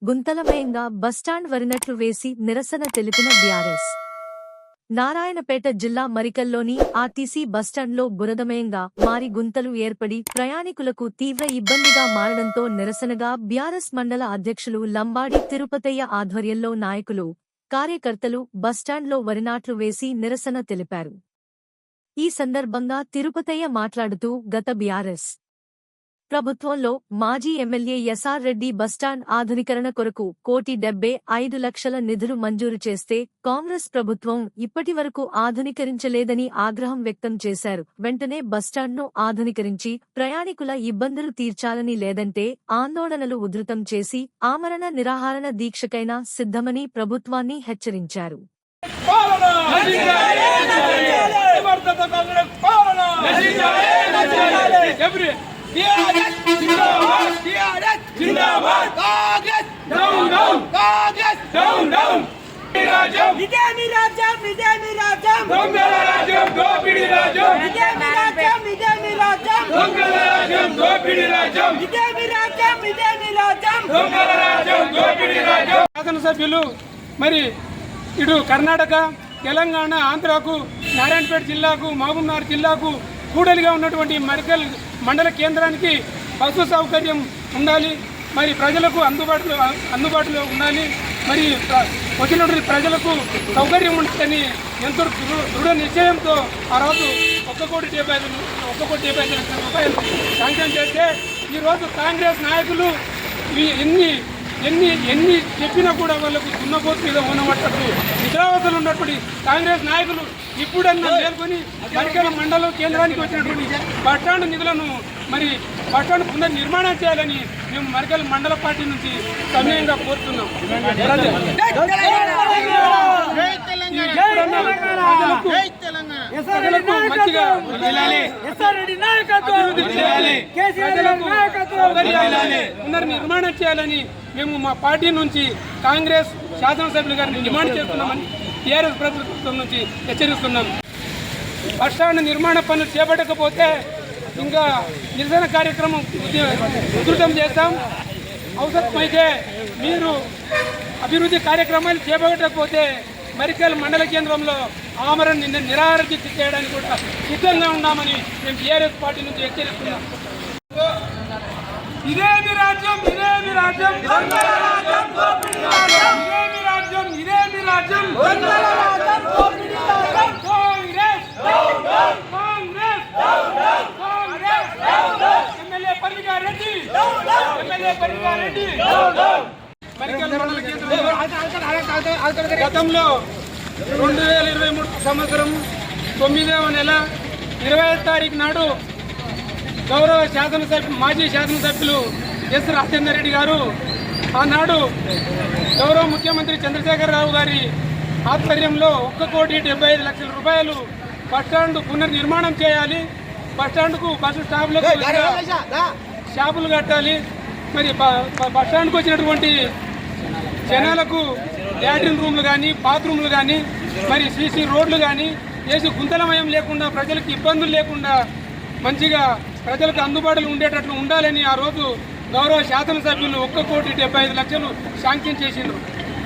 గుంతలమయంగా bus stand వరినట్లు వేసి నిరసన తెలిపిన బీఆర్ఎస్. నారాయణపేట జిల్లా మరికల్లోని ఆర్టీసీ బస్టాండ్లో బురదమయంగా మారి గుంతలు ఏర్పడి ప్రయాణికులకు తీవ్ర ఇబ్బందిగా మారడంతో నిరసనగా బీఆర్ఎస్ మండల అధ్యక్షులు లంబాడి తిరుపతయ్య ఆధ్వర్యంలో నాయకులు, కార్యకర్తలు బస్టాండ్లో వరినాట్లు వేసి నిరసన తెలిపారు. ఈ సందర్భంగా తిరుపతయ్య మాట్లాడుతూ గత బీఆర్ఎస్ ప్రభుత్వంలో మాజీ ఎమ్మెల్యే ఎస్ఆర్ రెడ్డి బస్టాండ్ ఆధునీకరణ కొరకు 1,75,00,000 నిధులు మంజూరు చేస్తే కాంగ్రెస్ ప్రభుత్వం ఇప్పటివరకు ఆధునీకరించలేదని ఆగ్రహం వ్యక్తం చేశారు. వెంటనే బస్టాండ్ను ఆధునీకరించి ప్రయాణికుల ఇబ్బందులు తీర్చాలని, లేదంటే ఆందోళనలు ఉధృతం చేసి ఆమరణ నిరాహార దీక్షకైనా సిద్ధమని ప్రభుత్వాన్ని హెచ్చరించారు. శాసనసభ్యులు మరి ఇటు కర్ణాటక, తెలంగాణ, ఆంధ్రాకు, నారాయణపేట జిల్లాకు, మహబూబ్నగర్ జిల్లాకు కూడలిగా ఉన్నటువంటి మరికల్ మండల కేంద్రానికి బస్సు సౌకర్యం ఉండాలి. మరి ప్రజలకు అందుబాటులో ఉండాలి. మరి వచ్చినటువంటి ప్రజలకు సౌకర్యం ఉంటుందని ఎంతో దృఢ నిశ్చయంతో ఆ రోజు 1,75,00,000 రూపాయలు శాంక్షన్ చేస్తే ఈరోజు కాంగ్రెస్ నాయకులు ఎన్ని చెప్పినా కూడా వాళ్ళకు దున్నపోతు మీద ఉన్నట్టు నిద్రావతలు ఉన్నటువంటి కాంగ్రెస్ నాయకులు ఇప్పుడన్నా మేల్కొని మరికల్ మండలం కేంద్రానికి వచ్చినటువంటి బస్టాండ్ నిధులను మరి బస్టాండ్ పునర్నిర్మాణం చేయాలని మేము మరికల్ మండల పార్టీ నుంచి సమయంగా కోరుతున్నాం. మంచిగా పునర్నిర్మాణం చేయాలని మేము మా పార్టీ నుంచి కాంగ్రెస్ శాసనసభ్యులు గారిని డిమాండ్ చేస్తున్నామని టీఆర్ఎస్ ప్రభుత్వం నుంచి హెచ్చరిస్తున్నాం. బస్టాండ్ నిర్మాణ పనులు చేపట్టకపోతే ఇంకా నిరసన కార్యక్రమం ఉధృతం చేస్తాం. అవసరమైతే మీరు అభివృద్ధి కార్యక్రమాలు చేపట్టకపోతే మరికల్ మండల కేంద్రంలో ఆమరణ నిరాహార దీక్ష చేయడానికి కూడా సిద్ధంగా ఉన్నామని మేము టీఆర్ఎస్ పార్టీ నుంచి హెచ్చరిస్తున్నాం. ఇదేమి రాజ్యం, ఇదేమి రాజ్యం, ఇదేమి రాజ్యం, ఇదేమి రాజ్యం, ఎమ్మెల్యే పరిగారెడ్డి, ఎమ్మెల్యే పరిగారెడ్డి. మరికల్ మండల కేంద్రంలో గతంలో 2023 సంవత్సరం 9వ నెల 25వ తారీఖు నాడు గౌరవ మాజీ శాసనసభ్యులు ఎస్ రాజేందర్ రెడ్డి గారు ఆనాడు గౌరవ ముఖ్యమంత్రి చంద్రశేఖరరావు గారి ఆధ్వర్యంలో 1,75,00,000 రూపాయలు బస్టాండ్ పునర్నిర్మాణం చేయాలి, బస్టాండ్కు బస్సు స్టాప్లకు షాపులు కట్టాలి, మరి బస్టాండ్కు వచ్చినటువంటి జనాలకు లాట్రిన్ రూమ్లు కానీ, బాత్రూమ్లు కానీ, మరి సీసీ రోడ్లు కానీ వేసి గుంతలమయం లేకుండా, ప్రజలకు ఇబ్బందులు లేకుండా మంచిగా ప్రజలకు అందుబాటులో ఉండేటట్లు ఉండాలని ఆ రోజు గౌరవ శాసనసభ్యులు 1,75,00,000 శాంక్షన్ చేసిండ్రు.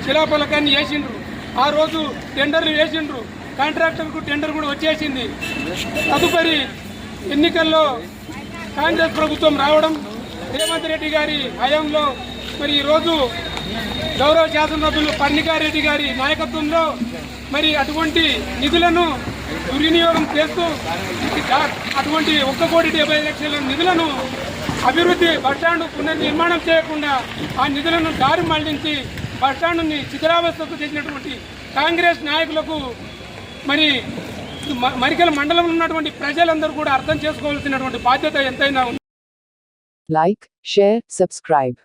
శిలాఫలకాన్ని వేసిండ్రు. ఆ రోజు టెండర్లు వేసిండ్రు. కాంట్రాక్టర్కు టెండర్ కూడా వచ్చేసింది. తదుపరి ఎన్నికల్లో కాంగ్రెస్ ప్రభుత్వం రావడం, రేవంత్ రెడ్డి గారి హయాంలో మరి ఈరోజు గౌరవ శాసనసభ్యులు పర్ణికారెడ్డి గారి నాయకత్వంలో మరి అటువంటి నిధులను దుర్వినియోగం చేస్తూ అటువంటి 1,75,00,000 నిధులను అభివృద్ధి బస్టాండ్ పునర్నిర్మాణం చేయకుండా ఆ నిధులను దారి మళ్లించి బస్టాండ్ని శిథిలావస్థకు తెచ్చినటువంటి కాంగ్రెస్ నాయకులకు మరి మరికల్ మండలంలో ఉన్నటువంటి ప్రజలందరూ కూడా అర్థం చేసుకోవాల్సినటువంటి బాధ్యత ఎంతైనా ఉంది. Like, share, subscribe.